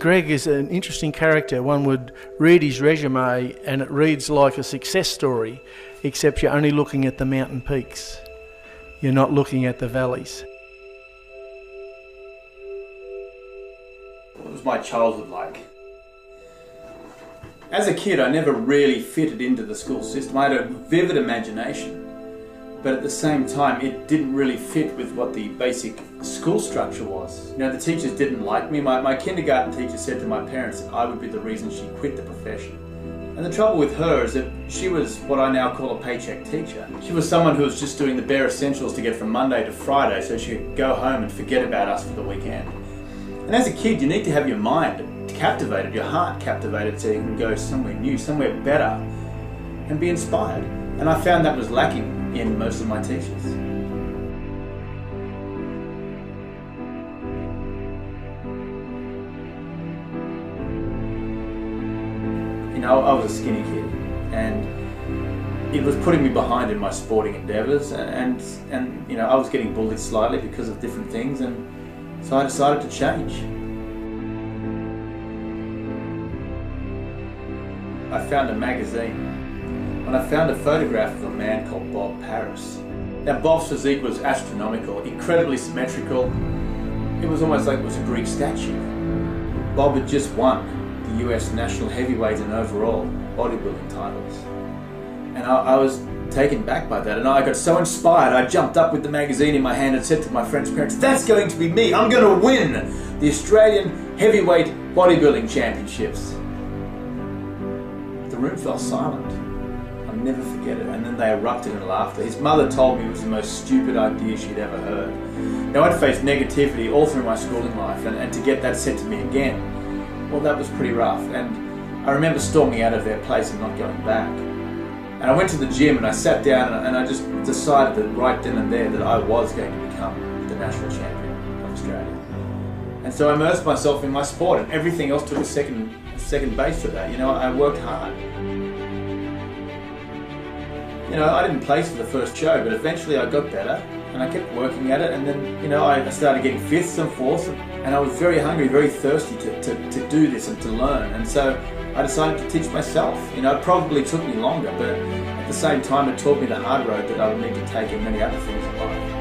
Greg is an interesting character. One would read his resume and it reads like a success story, except you're only looking at the mountain peaks. You're not looking at the valleys. What was my childhood like? As a kid, I never really fitted into the school system. I had a vivid imagination, but at the same time, it didn't really fit with what the basic school structure was. You know, the teachers didn't like me. My kindergarten teacher said to my parents that I would be the reason she quit the profession. And the trouble with her is that she was what I now call a paycheck teacher. She was someone who was just doing the bare essentials to get from Monday to Friday so she could go home and forget about us for the weekend. And as a kid, you need to have your mind captivated, your heart captivated, so you can go somewhere new, somewhere better, and be inspired. And I found that was lacking in most of my teachers. You know, I was a skinny kid, and it was putting me behind in my sporting endeavours, and you know, I was getting bullied slightly because of different things, and so I decided to change. I found a magazine, and I found a photograph of a man called Bob Paris. Now, Bob's physique was astronomical, incredibly symmetrical. It was almost like it was a Greek statue. Bob had just won the US national heavyweight and overall bodybuilding titles. And I was taken back by that, and I got so inspired, I jumped up with the magazine in my hand and said to my friend's parents, "That's going to be me, I'm going to win the Australian heavyweight bodybuilding championships." The room fell silent. I'll never forget it. And then they erupted in laughter. His mother told me it was the most stupid idea she'd ever heard. Now, I'd faced negativity all through my schooling life, and to get that said to me again, well, that was pretty rough. And I remember storming out of their place and not going back. And I went to the gym and I sat down and I just decided that right then and there that I was going to become the national champion of Australia. And so I immersed myself in my sport, and everything else took a second base to that. You know, I worked hard. You know, I didn't place for the first show, but eventually I got better and I kept working at it, and then, you know, I started getting fifths and fourths, and I was very hungry, very thirsty to do this and to learn. And so I decided to teach myself. You know, it probably took me longer, but at the same time it taught me the hard road that I would need to take in many other things in life.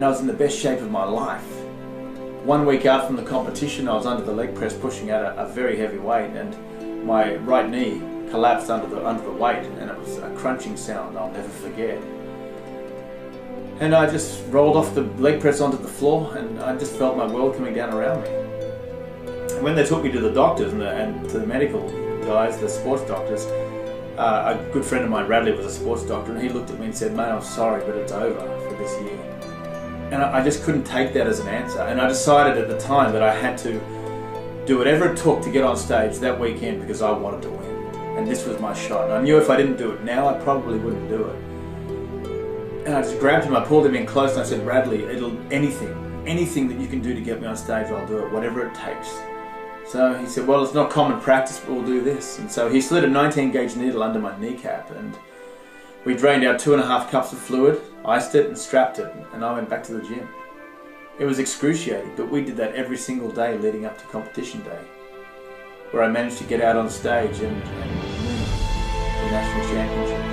I was in the best shape of my life. 1 week out from the competition, I was under the leg press pushing out a very heavy weight, and my right knee collapsed under the weight, and it was a crunching sound I'll never forget. And I just rolled off the leg press onto the floor, and I just felt my world coming down around me. And when they took me to the doctors and to the medical guys, the sports doctors, a good friend of mine, Radley, was a sports doctor, and he looked at me and said, "Mate, I'm sorry, but it's over for this year." And I just couldn't take that as an answer. And I decided at the time that I had to do whatever it took to get on stage that weekend because I wanted to win. And this was my shot. And I knew if I didn't do it now, I probably wouldn't do it. And I just grabbed him, I pulled him in close, and I said, "Radley, anything that you can do to get me on stage, I'll do it, whatever it takes." So he said, "Well, it's not common practice, but we'll do this." And so he slid a 19-gauge needle under my kneecap, and we drained out 2.5 cups of fluid, iced it and strapped it, and I went back to the gym. It was excruciating, but we did that every single day leading up to competition day, where I managed to get out on stage and win the national championships.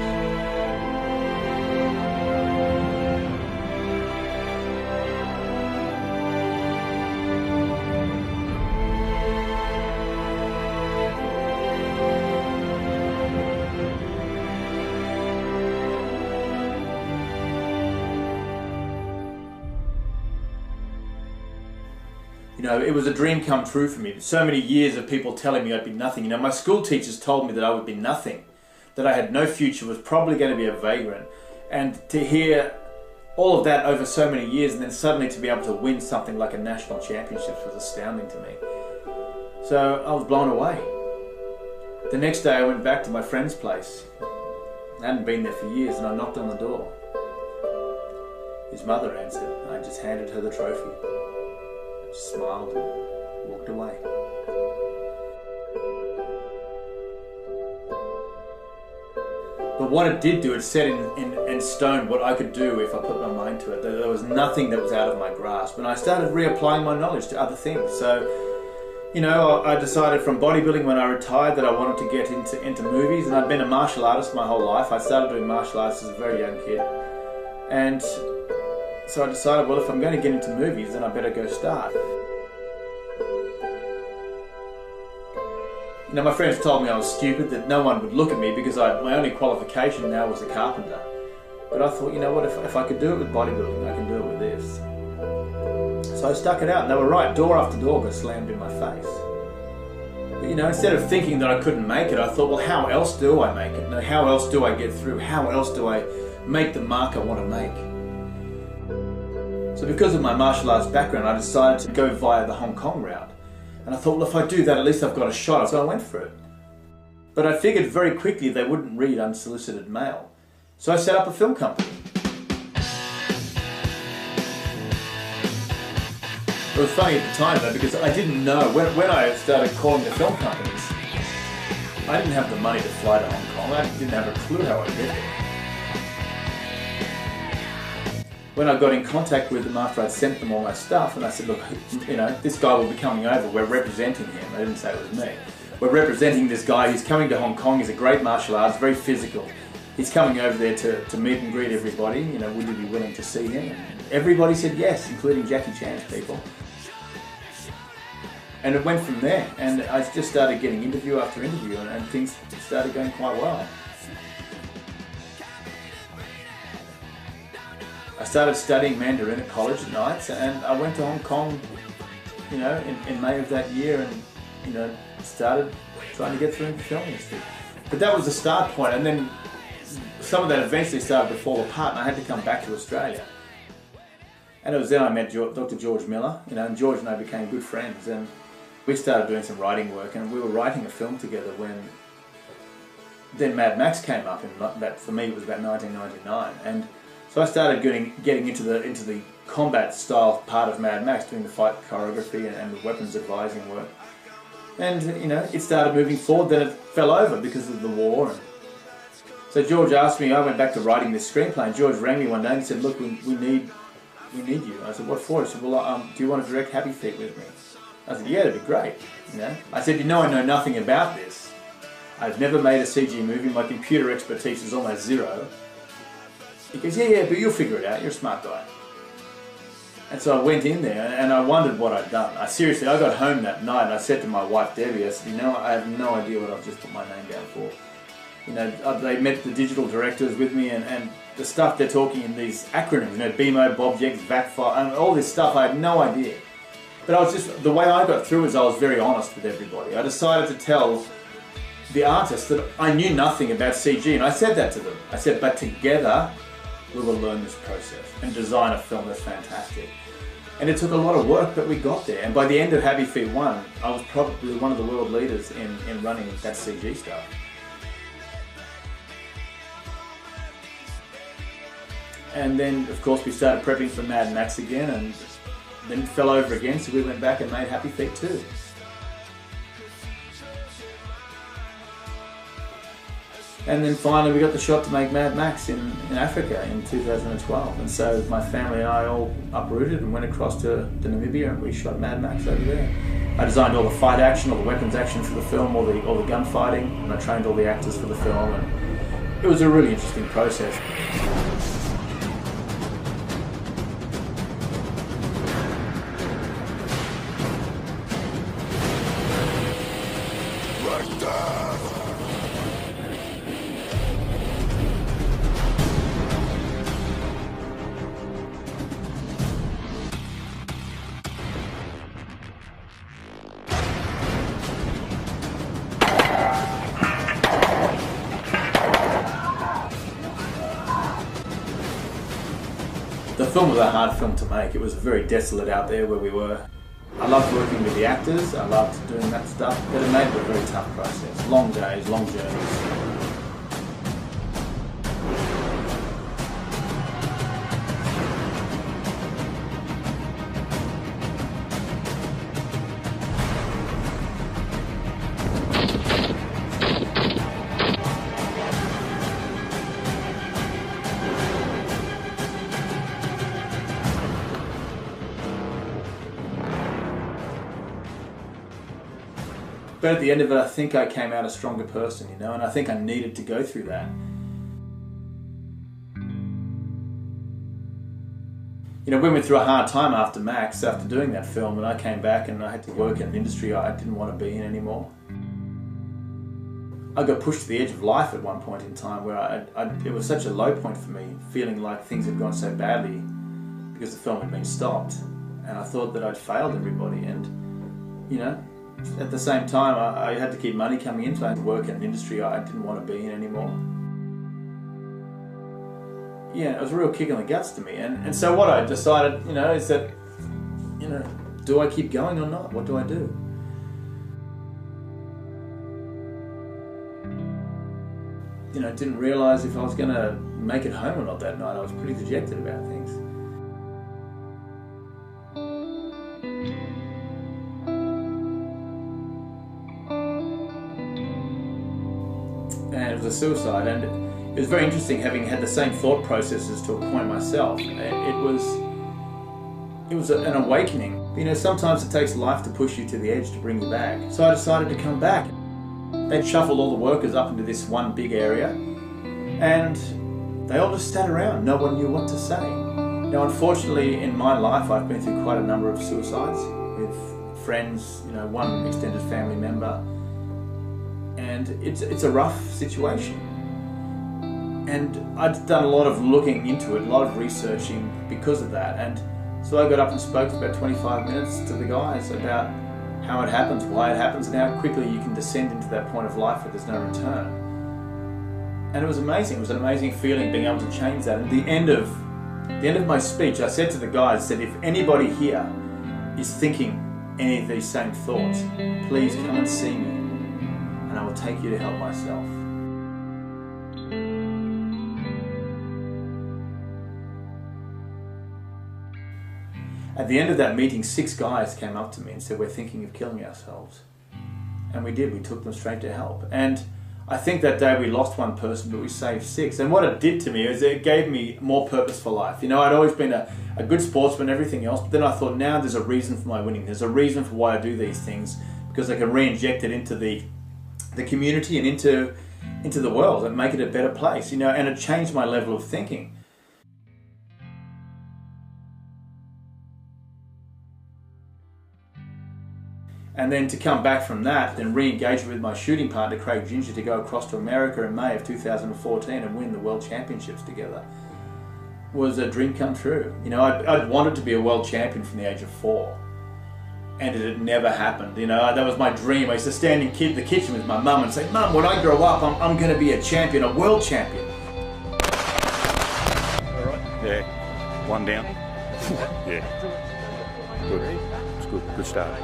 You know, it was a dream come true for me. So many years of people telling me I'd be nothing. You know, my school teachers told me that I would be nothing, that I had no future, was probably going to be a vagrant. And to hear all of that over so many years and then suddenly to be able to win something like a national championships was astounding to me. So I was blown away. The next day I went back to my friend's place. I hadn't been there for years, and I knocked on the door. His mother answered, and I just handed her the trophy. just smiled and walked away. But what it did do, it set in stone what I could do if I put my mind to it. There was nothing that was out of my grasp. And I started reapplying my knowledge to other things. So, you know, I decided from bodybuilding when I retired that I wanted to get into movies. And I'd been a martial artist my whole life. I started doing martial arts as a very young kid. And so I decided, well, if I'm going to get into movies, then I better go start. You know, my friends told me I was stupid, that no one would look at me because my only qualification now was a carpenter. But I thought, you know what, if I could do it with bodybuilding, I can do it with this. So I stuck it out, and they were right. Door after door got slammed in my face. But, you know, instead of thinking that I couldn't make it, I thought, well, how else do I make it? You know, how else do I get through? How else do I make the mark I want to make? So because of my martial arts background, I decided to go via the Hong Kong route. And I thought, well, if I do that, at least I've got a shot. So I went for it. But I figured very quickly they wouldn't read unsolicited mail. So I set up a film company. It was funny at the time though, because I didn't know, when I started calling the film companies, I didn't have the money to fly to Hong Kong. I didn't have a clue how I'd get there. When I got in contact with them after I'd sent them all my stuff, and I said, look, you know, this guy will be coming over, we're representing him. I didn't say it was me. We're representing this guy, he's coming to Hong Kong, he's a great martial arts, very physical. He's coming over there to meet and greet everybody, you know, would you be willing to see him? And everybody said yes, including Jackie Chan's people. And it went from there, and I just started getting interview after interview, and things started going quite well. I started studying Mandarin at college at nights, and I went to Hong Kong, you know, in May of that year, and, you know, started trying to get through into the film industry. But that was the start point, and then some of that eventually started to fall apart, and I had to come back to Australia. And it was then I met Dr. George Miller, you know, and George and I became good friends, and we started doing some writing work, and we were writing a film together when then Mad Max came up, and that for me it was about 1999, and so I started getting into the combat style part of Mad Max, doing the fight choreography and the weapons advising work. And, you know, it started moving forward, then it fell over because of the war. And so George asked me, I went back to writing this screenplay, and George rang me one day and said, look, we need you. I said, what for? He said, well, do you want to direct Happy Feet with me? I said, yeah, that'd be great. You know? I said, you know, I know nothing about this. I've never made a CG movie, my computer expertise is almost zero. He goes, yeah, but you'll figure it out, you're a smart guy. And so I went in there and I wondered what I'd done. I got home that night and I said to my wife Debbie, I said, you know, I have no idea what I've just put my name down for. You know, they met the digital directors with me, and the stuff they're talking in these acronyms, you know, BMO, BobJex, VAC5, and all this stuff, I had no idea. But the way I got through is I was very honest with everybody. I decided to tell the artists that I knew nothing about CG, and I said that to them. I said, but together, we will learn this process and design a film that's fantastic. And it took a lot of work, but we got there. And by the end of Happy Feet 1, I was probably one of the world leaders in running that CG stuff. And then, of course, we started prepping for Mad Max again, and then it fell over again, so we went back and made Happy Feet 2. And then finally we got the shot to make Mad Max in Africa in 2012. And so my family and I all uprooted and went across to Namibia, and we shot Mad Max over there. I designed all the fight action, all the weapons action for the film, all the gunfighting, and I trained all the actors for the film, and it was a really interesting process. The film was a hard film to make. It was very desolate out there where we were. I loved working with the actors, I loved doing that stuff, but it made it a very tough process. Long days, long journeys. But at the end of it, I think I came out a stronger person, you know, and I think I needed to go through that. You know, we went through a hard time after Max, after doing that film, and I came back and I had to work in an industry I didn't want to be in anymore. I got pushed to the edge of life at one point in time where it was such a low point for me, feeling like things had gone so badly because the film had been stopped. And I thought that I'd failed everybody. And, you know, at the same time, I had to keep money coming in, so I had to work in an industry I didn't want to be in anymore. Yeah, it was a real kick in the guts to me. And so what I decided, you know, is that, you know, do I keep going or not? What do I do? You know, didn't realise if I was going to make it home or not that night. I was pretty dejected about things. And it was a suicide, and it was very interesting having had the same thought processes to a point myself. It was an awakening. You know, sometimes it takes life to push you to the edge to bring you back. So I decided to come back. They shuffled all the workers up into this one big area, and they all just sat around. No one knew what to say. Now, unfortunately, in my life, I've been through quite a number of suicides with friends, you know, one extended family member, and it's a rough situation. And I'd done a lot of looking into it, a lot of researching because of that. And so I got up and spoke for about 25 minutes to the guys about how it happens, why it happens, and how quickly you can descend into that point of life where there's no return. And it was amazing. It was an amazing feeling being able to change that. At the end of my speech, I said to the guys, I said, if anybody here is thinking any of these same thoughts, please come and see me, and I will take you to help myself. At the end of that meeting, 6 guys came up to me and said, we're thinking of killing ourselves. And we did. We took them straight to help. And I think that day we lost one person, but we saved 6. And what it did to me is it gave me more purpose for life. You know, I'd always been a good sportsman and everything else, but then I thought, now there's a reason for my winning. There's a reason for why I do these things, because I can re-inject it into the community and into the world and make it a better place, you know, and it changed my level of thinking. And then to come back from that, then re-engage with my shooting partner, Craig Ginger, to go across to America in May of 2014 and win the World Championships together, was a dream come true. You know, I'd wanted to be a world champion from the age of 4. And it had never happened. You know, that was my dream. I used to stand in the kitchen with my mum and say, Mum, when I grow up, I'm going to be a champion, a world champion. All right. Yeah. 1 down. Yeah. Good. It's good. Good start.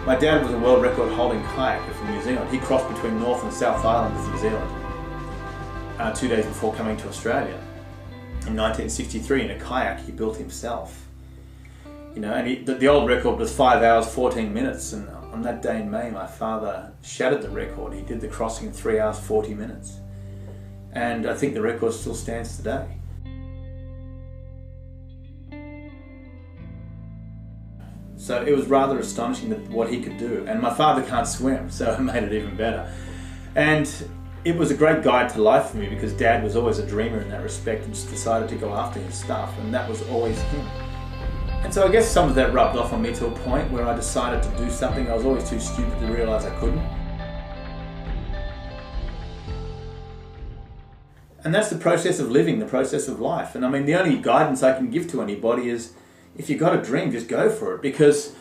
My dad was a world record holding kayaker from New Zealand. He crossed between North and South Island of New Zealand 2 days before coming to Australia. In 1963, in a kayak he built himself. You know, and the old record was 5 hours 14 minutes, and on that day in May my father shattered the record. He did the crossing in 3 hours 40 minutes. And I think the record still stands today. So it was rather astonishing what he could do. And my father can't swim, so it made it even better. And it was a great guide to life for me, because Dad was always a dreamer in that respect and just decided to go after his stuff, and that was always him. And so I guess some of that rubbed off on me to a point where I decided to do something I was always too stupid to realise I couldn't. And that's the process of living, the process of life. And I mean, the only guidance I can give to anybody is, if you've got a dream, just go for it, because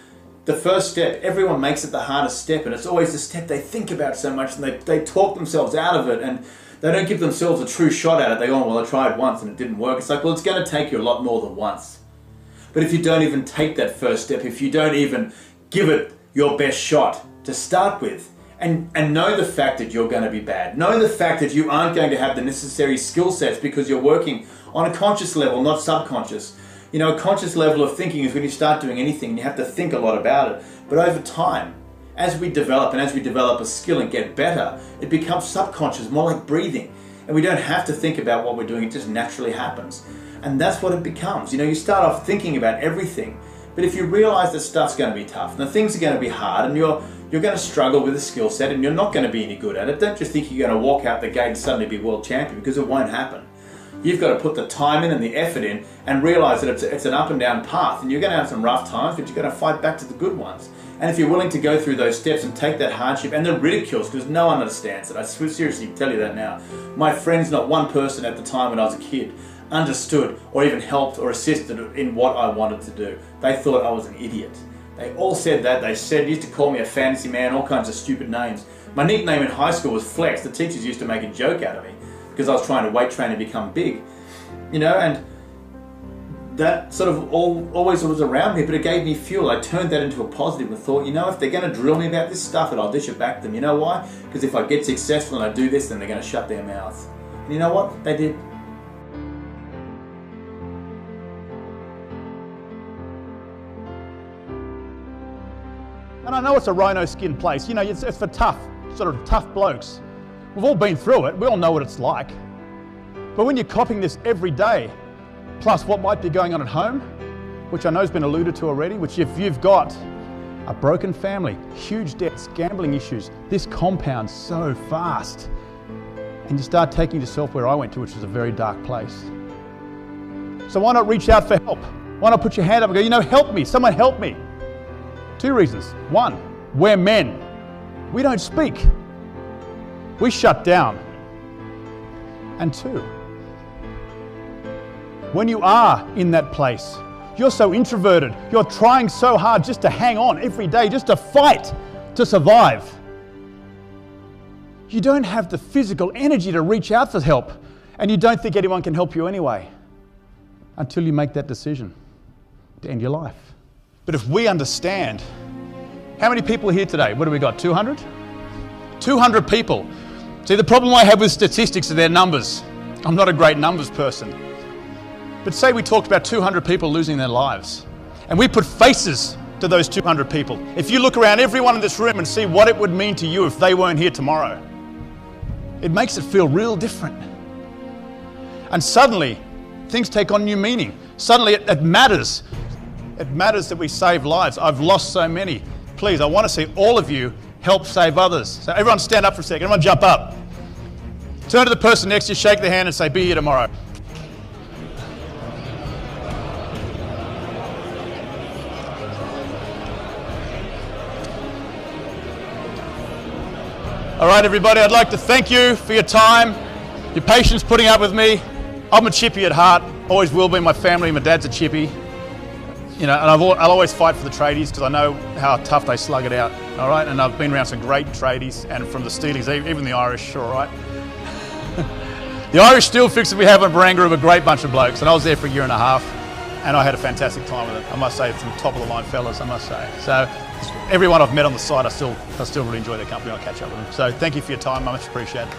the first step, everyone makes it the hardest step, and it's always the step they think about so much, and they talk themselves out of it, and they don't give themselves a true shot at it. They go, well, I tried once and it didn't work. It's like, well, it's going to take you a lot more than once. But if you don't even take that first step, if you don't even give it your best shot to start with, and know the fact that you're going to be bad, know the fact that you aren't going to have the necessary skill sets because you're working on a conscious level, not subconscious, You know, a conscious level of thinking is when you start doing anything, you have to think a lot about it. But over time, as we develop a skill and get better, it becomes subconscious, more like breathing. And we don't have to think about what we're doing, it just naturally happens. And that's what it becomes. You know, you start off thinking about everything, but if you realize that stuff's going to be tough, and the things are going to be hard, and you're going to struggle with a skill set, and you're not going to be any good at it, don't just think you're going to walk out the gate and suddenly be world champion, because it won't happen. You've got to put the time in and the effort in and realize that it's an up and down path, and you're going to have some rough times, but you're going to fight back to the good ones. And if you're willing to go through those steps and take that hardship and the ridicules, because no one understands it, I seriously tell you that now. My friends, not one person at the time when I was a kid, understood or even helped or assisted in what I wanted to do. They thought I was an idiot. They all said that. They used to call me a fantasy man, all kinds of stupid names. My nickname in high school was Flex. The teachers used to make a joke out of me because I was trying to weight train and become big. You know, and that sort of always was around me, but it gave me fuel. I turned that into a positive and thought, you know, if they're going to drill me about this stuff, I'll dish it back to them. You know why? Because if I get successful and I do this, then they're going to shut their mouth. And you know what? They did. And I know it's a rhino-skin place. You know, it's for tough blokes. We've all been through it. We all know what it's like. But when you're copying this every day, plus what might be going on at home, which I know has been alluded to already, which if you've got a broken family, huge debts, gambling issues, this compounds so fast. And you start taking yourself where I went to, which was a very dark place. So why not reach out for help? Why not put your hand up and go, you know, help me, someone help me. 2 reasons. 1, we're men. We don't speak. We shut down. And 2, when you are in that place, you're so introverted, you're trying so hard just to hang on every day, just to fight, to survive. You don't have the physical energy to reach out for help, and you don't think anyone can help you anyway, until you make that decision to end your life. But if we understand, how many people are here today? What do we got, 200? 200 people. See, the problem I have with statistics are their numbers. I'm not a great numbers person. But say we talked about 200 people losing their lives, and we put faces to those 200 people. If you look around everyone in this room and see what it would mean to you if they weren't here tomorrow, it makes it feel real different. And suddenly, things take on new meaning. Suddenly it matters. It matters that we save lives. I've lost so many. Please, I want to see all of you help save others. So everyone stand up for a second. Everyone jump up. Turn to the person next to you, shake their hand and say, be here tomorrow. All right, everybody, I'd like to thank you for your time, your patience putting up with me. I'm a chippy at heart, always will be. My family, my dad's a chippy. You know, and I'll always fight for the tradies because I know how tough they slug it out, all right? And I've been around some great tradies, and from the Steelies, even the Irish, all right? The Irish steel fixers we have in Barangaroo are a great bunch of blokes, and I was there for a year and a half, and I had a fantastic time with them. I must say, some top of the line fellas, I must say. So everyone I've met on the site, I still really enjoy their company. I'll catch up with them. So thank you for your time, I much appreciate it.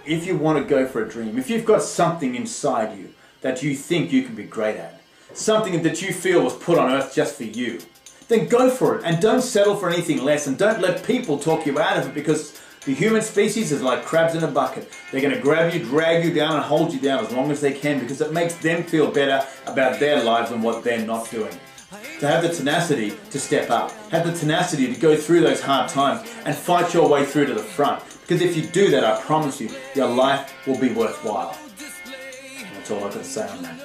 If you want to go for a dream, if you've got something inside you that you think you can be great at, something that you feel was put on earth just for you, then go for it and don't settle for anything less, and don't let people talk you out of it, because the human species is like crabs in a bucket. They're going to grab you, drag you down and hold you down as long as they can, because it makes them feel better about their lives and what they're not doing. To have the tenacity to step up, have the tenacity to go through those hard times and fight your way through to the front. Because if you do that, I promise you, your life will be worthwhile. That's all I've got to say on that.